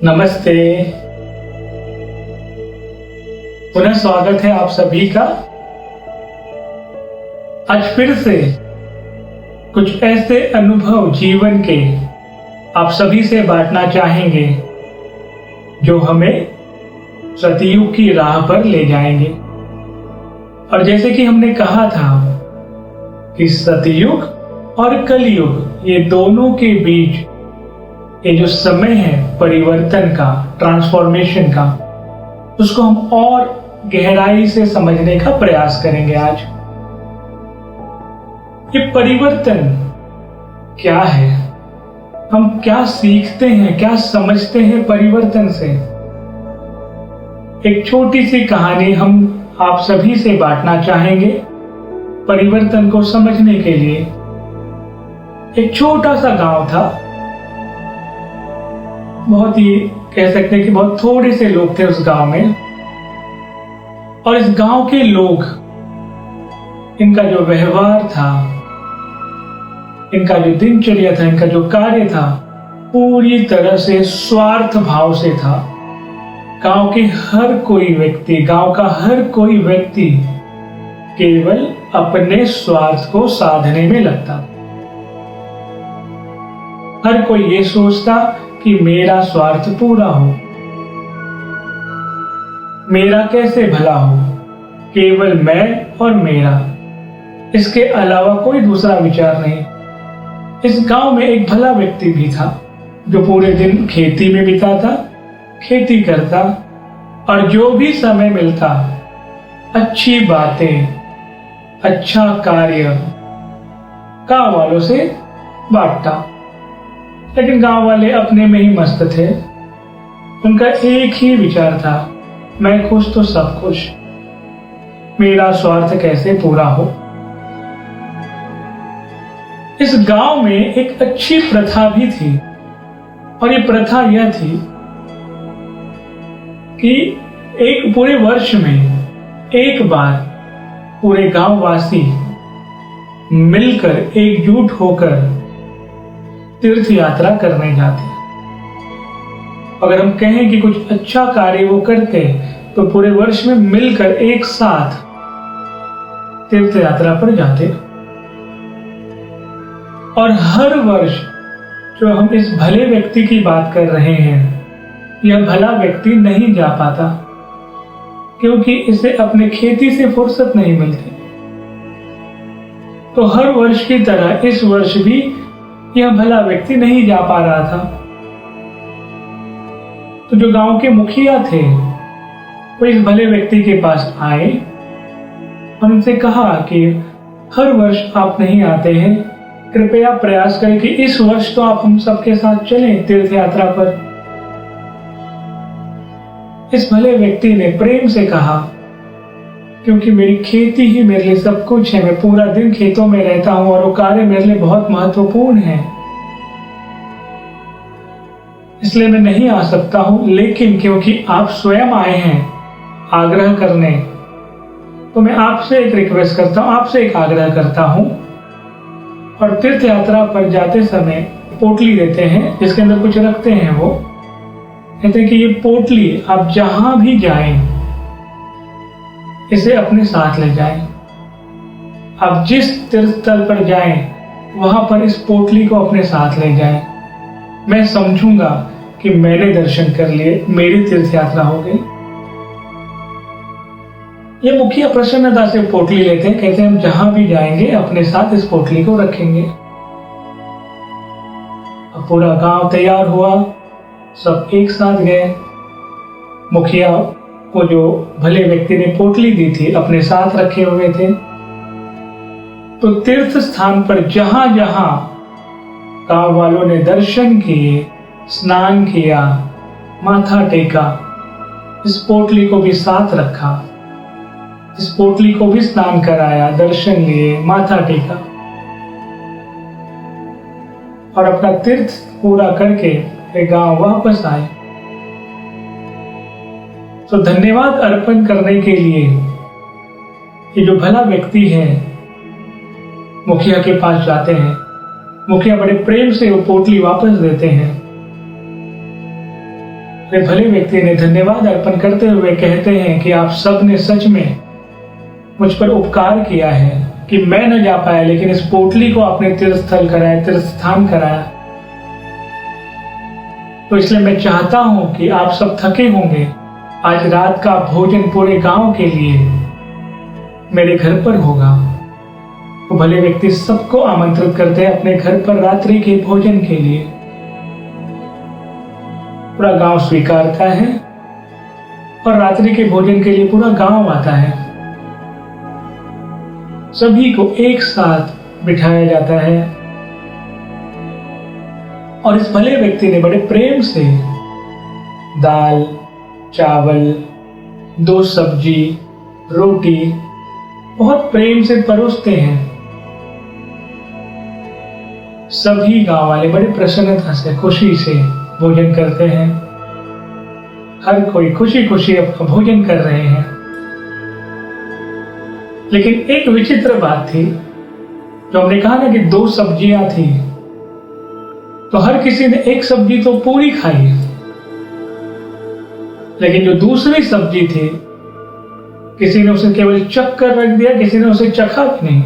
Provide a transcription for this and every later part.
नमस्ते। पुनः स्वागत है आप सभी का। आज फिर से कुछ ऐसे अनुभव जीवन के आप सभी से बांटना चाहेंगे जो हमें सतयुग की राह पर ले जाएंगे। और जैसे कि हमने कहा था कि सतयुग और कलयुग ये दोनों के बीच ये जो समय है परिवर्तन का, ट्रांसफॉर्मेशन का, उसको हम और गहराई से समझने का प्रयास करेंगे आज। ये परिवर्तन क्या है, हम क्या सीखते हैं, क्या समझते हैं परिवर्तन से। एक छोटी सी कहानी हम आप सभी से बांटना चाहेंगे परिवर्तन को समझने के लिए। एक छोटा सा गांव था, बहुत ही कह सकते हैं कि बहुत थोड़े से लोग थे उस गांव में। और इस गांव के लोग, इनका जो व्यवहार था, इनका जो दिनचर्या था, इनका जो कार्य था, पूरी तरह से स्वार्थ भाव से था। गांव के हर कोई व्यक्ति, गांव का हर कोई व्यक्ति केवल अपने स्वार्थ को साधने में लगता। हर कोई ये सोचता कि मेरा स्वार्थ पूरा हो, मेरा कैसे भला हो, केवल मैं और मेरा, इसके अलावा कोई दूसरा विचार नहीं। इस गांव में एक भला व्यक्ति भी था जो पूरे दिन खेती में बिताता, खेती करता और जो भी समय मिलता अच्छी बातें, अच्छा कार्य गांव वालों से बांटता। लेकिन गांव वाले अपने में ही मस्त थे। उनका एक ही विचार था, मैं खुश तो सब खुश, मेरा स्वार्थ कैसे पूरा हो। इस गांव में एक अच्छी प्रथा भी थी और ये प्रथा यह थी कि एक पूरे वर्ष में एक बार पूरे गांव वासी मिलकर एकजुट होकर तीर्थ यात्रा करने जाते। अगर हम कहें कि कुछ अच्छा कार्य वो करते तो पूरे वर्ष में मिलकर एक साथ तीर्थ यात्रा पर जाते। और हर वर्ष जो हम इस भले व्यक्ति की बात कर रहे हैं, यह भला व्यक्ति नहीं जा पाता क्योंकि इसे अपने खेती से फुर्सत नहीं मिलती। तो हर वर्ष की तरह इस वर्ष भी यह भला व्यक्ति नहीं जा पा रहा था। तो जो गांव के मुखिया थे वो इस भले व्यक्ति के पास आए और उनसे कहा कि हर वर्ष आप नहीं आते हैं, कृपया प्रयास करें कि इस वर्ष तो आप हम सबके साथ चलें तीर्थ यात्रा पर। इस भले व्यक्ति ने प्रेम से कहा, क्योंकि मेरी खेती ही मेरे लिए सब कुछ है, मैं पूरा दिन खेतों में रहता हूं और वो कार्य मेरे लिए बहुत महत्वपूर्ण है, इसलिए मैं नहीं आ सकता हूं। लेकिन क्योंकि आप स्वयं आए हैं आग्रह करने, तो मैं आपसे एक रिक्वेस्ट करता हूं, आपसे एक आग्रह करता हूं। और तीर्थ यात्रा पर जाते समय पोटली देते हैं जिसके अंदर कुछ रखते हैं। वो कहते हैं कि ये पोटली आप जहां भी जाएं इसे अपने साथ ले जाएं। आप जिस तीर्थ स्थल पर जाएं वहां पर इस पोटली को अपने साथ ले जाएं। मैं समझूंगा कि मैंने दर्शन कर लिए, मेरी तीर्थ यात्रा हो गई। ये मुखिया प्रसन्नता से पोटली लेते हैं, कहते हैं हम जहां भी जाएंगे अपने साथ इस पोटली को रखेंगे। अब पूरा गांव तैयार हुआ, सब एक साथ गए। मुखिया को जो भले व्यक्ति ने पोटली दी थी अपने साथ रखे हुए थे। तो तीर्थ स्थान पर जहां जहां गांव वालों ने दर्शन किए, स्नान किया, माथा टेका, इस पोटली को भी साथ रखा, इस पोटली को भी स्नान कराया, दर्शन लिए, माथा टेका और अपना तीर्थ पूरा करके गांव वापस आए। तो धन्यवाद अर्पण करने के लिए ये जो भला व्यक्ति है मुखिया के पास जाते हैं। मुखिया बड़े प्रेम से वो पोटली वापस देते हैं वे भले व्यक्ति ने धन्यवाद अर्पण करते हुए कहते हैं कि आप सब ने सच में मुझ पर उपकार किया है कि मैं न जा पाया, लेकिन इस पोटली को आपने तीर्थस्थल कराया, तीर्थस्थान कराया। तो इसलिए मैं चाहता हूं कि आप सब थके होंगे, आज रात का भोजन पूरे गांव के लिए मेरे घर पर होगा। वो भले व्यक्ति सबको आमंत्रित करते हैं अपने घर पर रात्रि के भोजन के लिए। पूरा गांव स्वीकारता है और रात्रि के भोजन के लिए पूरा गांव आता है। सभी को एक साथ बिठाया जाता है और इस भले व्यक्ति ने बड़े प्रेम से दाल, चावल, 2 सब्जी, रोटी बहुत प्रेम से परोसते हैं। सभी गांव वाले बड़े प्रसन्नता से, खुशी से भोजन करते हैं। हर कोई खुशी खुशी अपना भोजन कर रहे हैं। लेकिन एक विचित्र बात थी, जो हमने कहा ना कि 2 सब्जियां थी, तो हर किसी ने एक सब्जी तो पूरी खाई, लेकिन जो दूसरी सब्जी थी किसी ने उसे केवल चख कर रख दिया, किसी ने उसे चखा भी नहीं।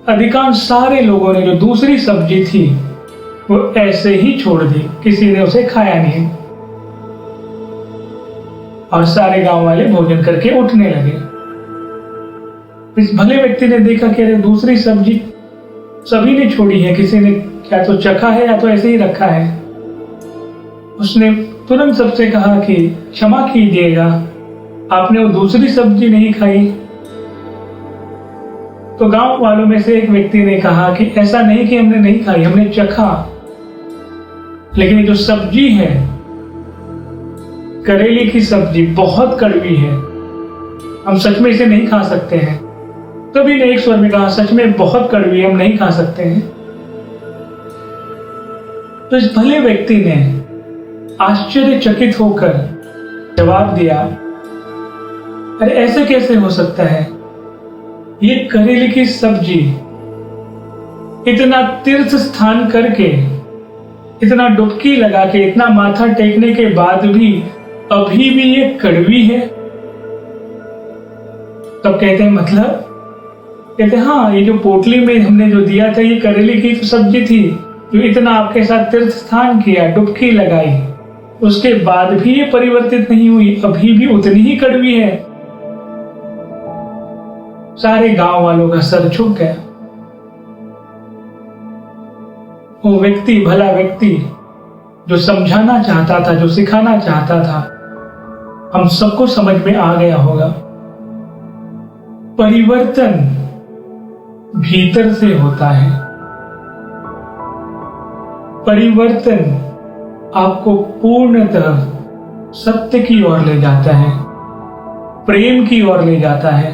अधिकांश सारे लोगों ने जो दूसरी सब्जी थी वो ऐसे ही छोड़ दी, किसी ने उसे खाया नहीं और सारे गांव वाले भोजन करके उठने लगे। इस भले व्यक्ति ने देखा कि अरे दूसरी सब्जी सभी ने छोड़ी है, किसी ने क्या तो चखा है या तो ऐसे ही रखा है। उसने तुरंत सबसे कहा कि क्षमा कीजिएगा, आपने वो दूसरी सब्जी नहीं खाई। तो गांव वालों में से एक व्यक्ति ने कहा कि ऐसा नहीं कि हमने नहीं खाई, हमने चखा, लेकिन ये जो सब्जी है, करेले की सब्जी बहुत कड़वी है, हम सच में इसे नहीं खा सकते हैं। तभी ने एक स्वर में कहा, सच में बहुत कड़वी है, हम नहीं खा सकते हैं। तो इस भले व्यक्ति ने आश्चर्यचकित होकर जवाब दिया, अरे ऐसे कैसे हो सकता है, ये करेले की सब्जी इतना तीर्थ स्थान करके, इतना डुबकी लगा के, इतना माथा टेकने के बाद भी अभी भी ये कड़वी है। तब कहते हैं मतलब, कहते हैं हाँ, ये जो पोटली में हमने जो दिया था ये करेले की सब्जी थी, जो इतना आपके साथ तीर्थ स्थान किया, डुबकी लगाई, उसके बाद भी ये परिवर्तित नहीं हुई, अभी भी उतनी ही कड़वी है। सारे गांव वालों का सर झुक गया। वो व्यक्ति, भला व्यक्ति जो समझाना चाहता था, जो सिखाना चाहता था, हम सबको समझ में आ गया होगा। परिवर्तन भीतर से होता है। परिवर्तन आपको पूर्णतः सत्य की ओर ले जाता है, प्रेम की ओर ले जाता है।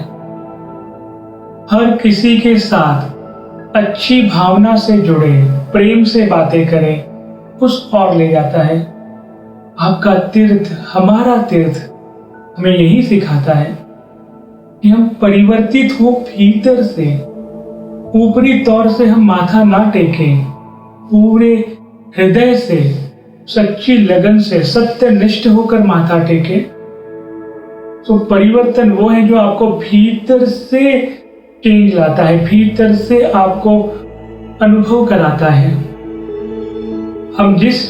हर किसी के साथ अच्छी भावना से जुड़े, प्रेम से बातें करें, उस ओर ले जाता है। आपका तीर्थ, हमारा तीर्थ हमें यही सिखाता है कि हम परिवर्तित हो भीतर से। ऊपरी तौर से हम माथा ना टेकें, पूरे हृदय से, सच्ची लगन से, सत्यनिष्ठ होकर माथा टेकें। तो परिवर्तन वो है जो आपको भीतर से चेंज लाता है, भीतर से आपको अनुभव कराता है। हम जिस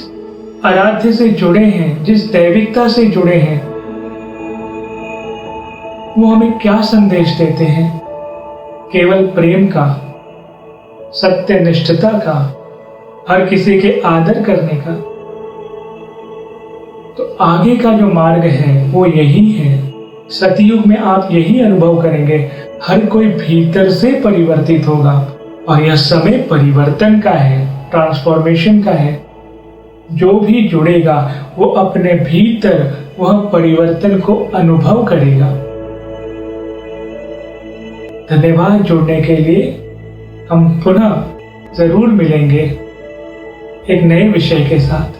आराध्य से जुड़े हैं, जिस दैविकता से जुड़े हैं, वो हमें क्या संदेश देते हैं? केवल प्रेम का, सत्यनिष्ठता का, हर किसी के आदर करने का। तो आगे का जो मार्ग है वो यही है। सतयुग में आप यही अनुभव करेंगे, हर कोई भीतर से परिवर्तित होगा और यह समय परिवर्तन का है, ट्रांसफॉर्मेशन का है। जो भी जुड़ेगा वो अपने भीतर वह परिवर्तन को अनुभव करेगा। धन्यवाद जुड़ने के लिए। हम पुनः जरूर मिलेंगे एक नए विषय के साथ।